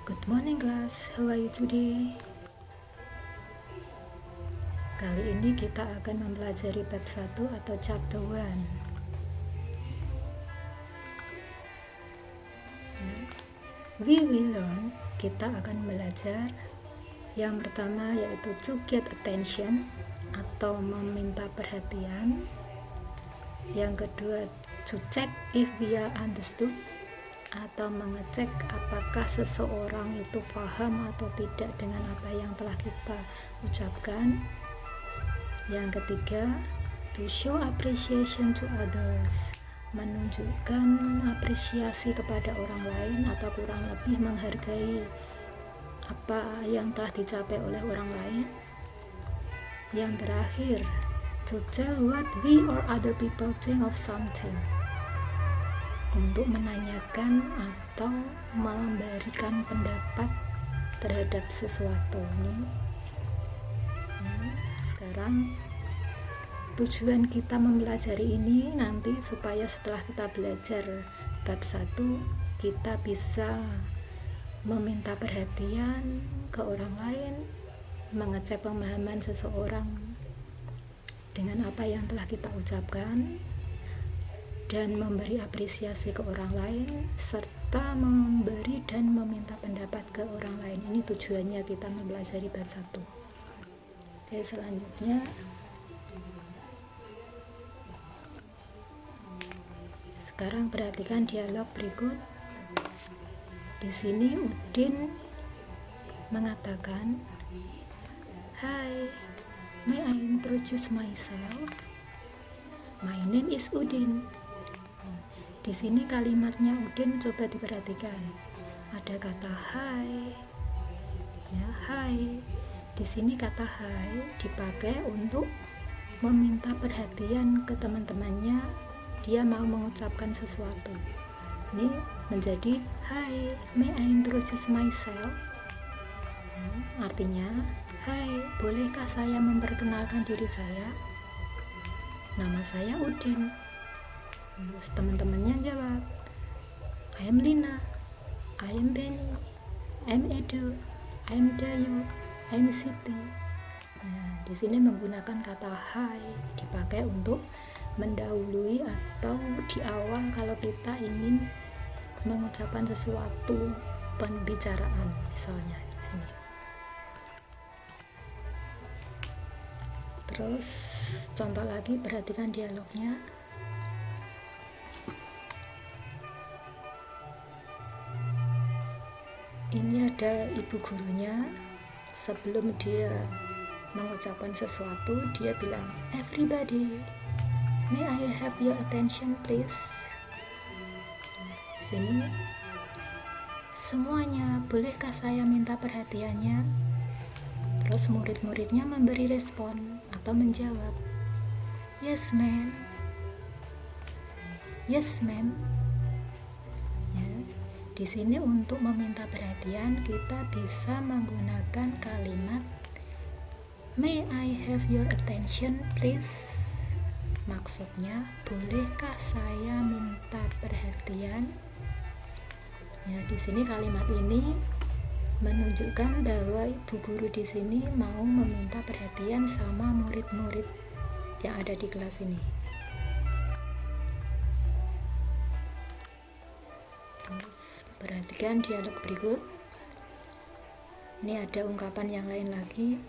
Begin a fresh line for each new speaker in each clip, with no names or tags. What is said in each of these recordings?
Good morning class, how are you today? Kali ini kita akan mempelajari bab 1 atau chapter 1. We will learn, kita akan belajar yang pertama yaitu to get attention atau meminta perhatian. Yang kedua to check if we are understood atau mengecek apakah seseorang itu paham atau tidak dengan apa yang telah kita ucapkan. Yang ketiga, to show appreciation to others, menunjukkan apresiasi kepada orang lain atau kurang lebih menghargai apa yang telah dicapai oleh orang lain. Yang terakhir, to tell what we or other people think of something, untuk menanyakan atau memberikan pendapat terhadap sesuatu. Sekarang tujuan kita mempelajari ini nanti supaya setelah kita belajar bab 1 kita bisa meminta perhatian ke orang lain, mengecek pemahaman seseorang dengan apa yang telah kita ucapkan, dan memberi apresiasi ke orang lain, serta memberi dan meminta pendapat ke orang lain. Ini tujuannya kita mempelajari bab 1. Oke, selanjutnya sekarang perhatikan dialog berikut. Di sini Udin mengatakan, "Hi, may I introduce myself? My name is Udin." Di sini kalimatnya Udin coba diperhatikan. Ada kata hi. Ya, hi. Di sini kata hi dipakai untuk meminta perhatian ke teman-temannya. Dia mau mengucapkan sesuatu. Ini menjadi hi, may I introduce myself? Artinya, hai, bolehkah saya memperkenalkan diri saya? Nama saya Udin. Terus teman-temannya jawab, I am Lina, I am Benny, I am Edo, I am Dayu, I am Siti. Nah, di sini menggunakan kata hai dipakai untuk mendahului atau di awal kalau kita ingin mengucapkan sesuatu pembicaraan, misalnya di sini. Terus contoh lagi, perhatikan dialognya. Ini ada ibu gurunya. Sebelum dia mengucapkan sesuatu, dia bilang, "Everybody, may I have your attention please?" Sini, semuanya, bolehkah saya minta perhatiannya? Terus murid-muridnya memberi respon atau menjawab, "Yes ma'am, yes ma'am." Di sini untuk meminta perhatian kita bisa menggunakan kalimat may I have your attention please. Maksudnya, bolehkah saya minta perhatian? Ya, di sini kalimat ini menunjukkan bahwa ibu guru di sini mau meminta perhatian sama murid-murid yang ada di kelas ini. Terus perhatikan dialog berikut. Ini ada ungkapan yang lain lagi.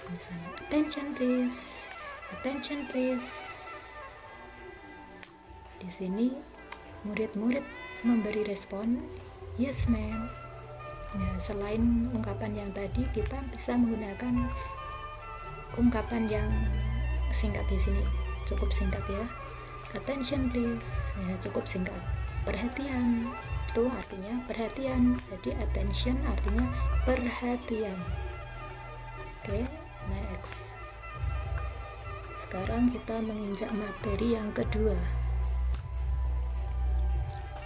Misalnya, attention please, attention please. Di sini murid-murid memberi respon, yes ma'am. Ya, selain ungkapan yang tadi, kita bisa menggunakan ungkapan yang singkat di sini. Cukup singkat ya. Attention please. Ya, cukup singkat. Perhatian itu artinya perhatian, jadi attention artinya perhatian. Oke, next. Sekarang kita menginjak materi yang kedua.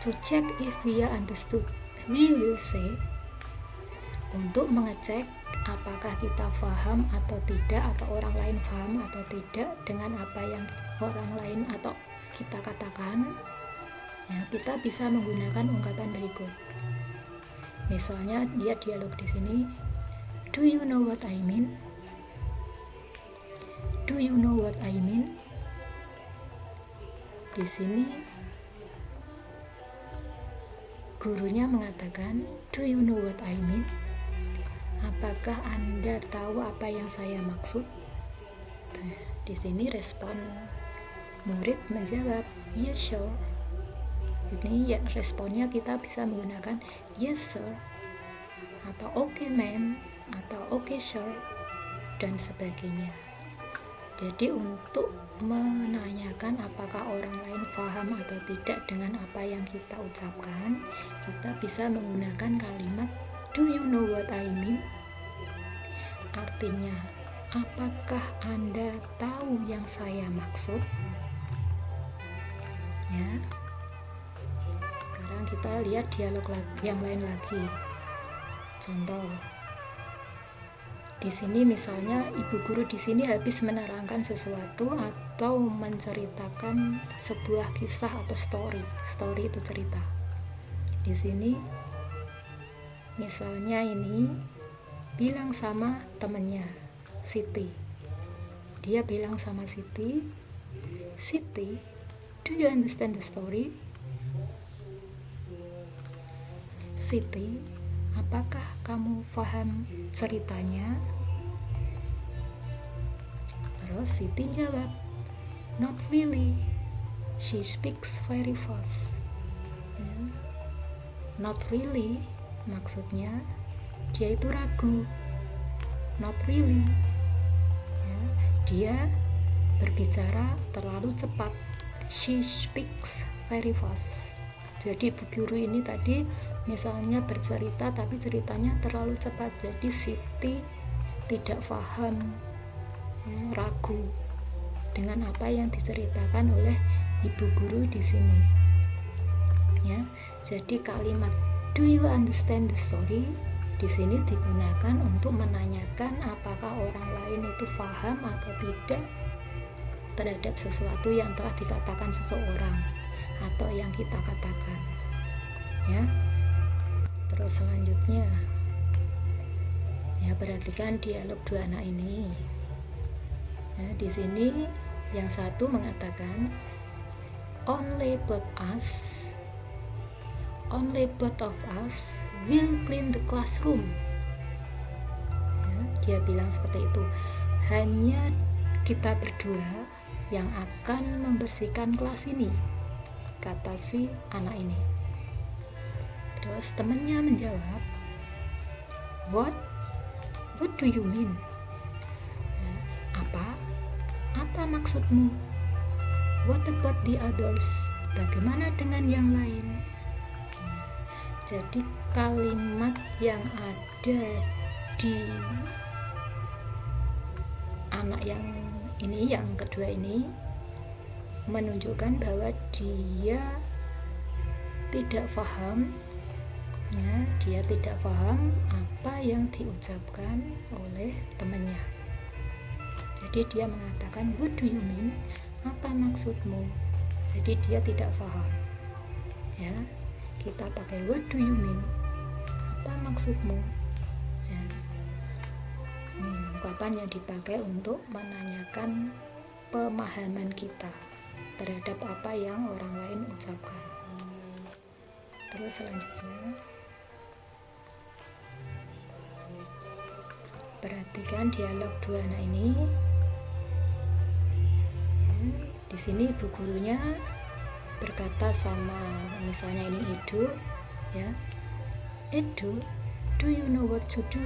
To check if we are understood, we will say, untuk mengecek apakah kita paham atau tidak, atau orang lain paham atau tidak dengan apa yang orang lain atau kita katakan. Ya, kita bisa menggunakan ungkapan berikut. Misalnya dia dialog di sini, do you know what I mean? Do you know what I mean? Di sini gurunya mengatakan, do you know what I mean? Apakah Anda tahu apa yang saya maksud? Di sini respon murid menjawab, yes sir. Ini ya responnya kita bisa menggunakan yes sir, atau okay ma'am, atau okay sir, dan sebagainya. Jadi untuk menanyakan apakah orang lain paham atau tidak dengan apa yang kita ucapkan, kita bisa menggunakan kalimat do you know what I mean? Artinya, apakah Anda tahu yang saya maksud? Ya. Sekarang kita lihat dialog yang lain lagi. Contoh, di sini misalnya ibu guru di sini habis menerangkan sesuatu atau menceritakan sebuah kisah atau story. Story itu cerita. Di sini misalnya ini bilang sama temennya Siti. Dia bilang sama Siti, Siti, do you understand the story? Siti, apakah kamu paham ceritanya? Terus Siti jawab, not really. She speaks very fast. Ya. Not really, maksudnya dia itu ragu. Not really. Ya. Dia berbicara terlalu cepat. She speaks very fast. Jadi bu guru ini tadi misalnya bercerita tapi ceritanya terlalu cepat, jadi Siti tidak paham, ragu dengan apa yang diceritakan oleh ibu guru di sini. Ya, jadi kalimat do you understand the story di sini digunakan untuk menanyakan apakah orang lain itu paham atau tidak terhadap sesuatu yang telah dikatakan seseorang atau yang kita katakan. Ya. Terus selanjutnya, ya perhatikan dialog dua anak ini. Ya, di sini yang satu mengatakan only both of us will clean the classroom. Ya, dia bilang seperti itu. Hanya kita berdua yang akan membersihkan kelas ini, kata si anak ini. Terus temannya menjawab, What do you mean? Ya, apa maksudmu? What about the others? Bagaimana dengan yang lain? Jadi kalimat yang ada di anak yang ini, yang kedua ini, menunjukkan bahwa dia tidak paham. Ya, dia tidak paham apa yang diucapkan oleh temannya. Jadi dia mengatakan what do you mean? Apa maksudmu? Jadi dia tidak paham. Ya, kita pakai what do you mean? Apa maksudmu? Ya. Ini ungkapan yang dipakai untuk menanyakan pemahaman kita terhadap apa yang orang lain ucapkan. Terus selanjutnya, perhatikan dialog dua anak ini. Ya, di sini ibu gurunya berkata sama, misalnya ini Edo, ya, Edo, do you know what to do?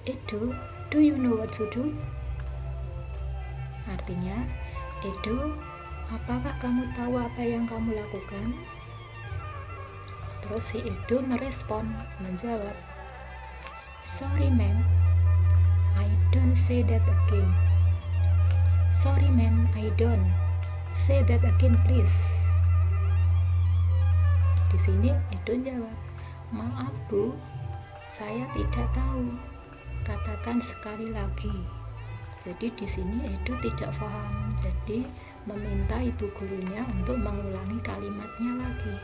Edo, do you know what to do? Artinya, Edo, apakah kamu tahu apa yang kamu lakukan? Terus si Edo merespon, menjawab, sorry ma'am, I don't say that again. Sorry ma'am, I don't say that again please. Di sini Edo jawab, maaf bu, saya tidak tahu. Katakan sekali lagi. Jadi di sini Edo tidak paham. Jadi meminta ibu gurunya untuk mengulangi kalimatnya lagi.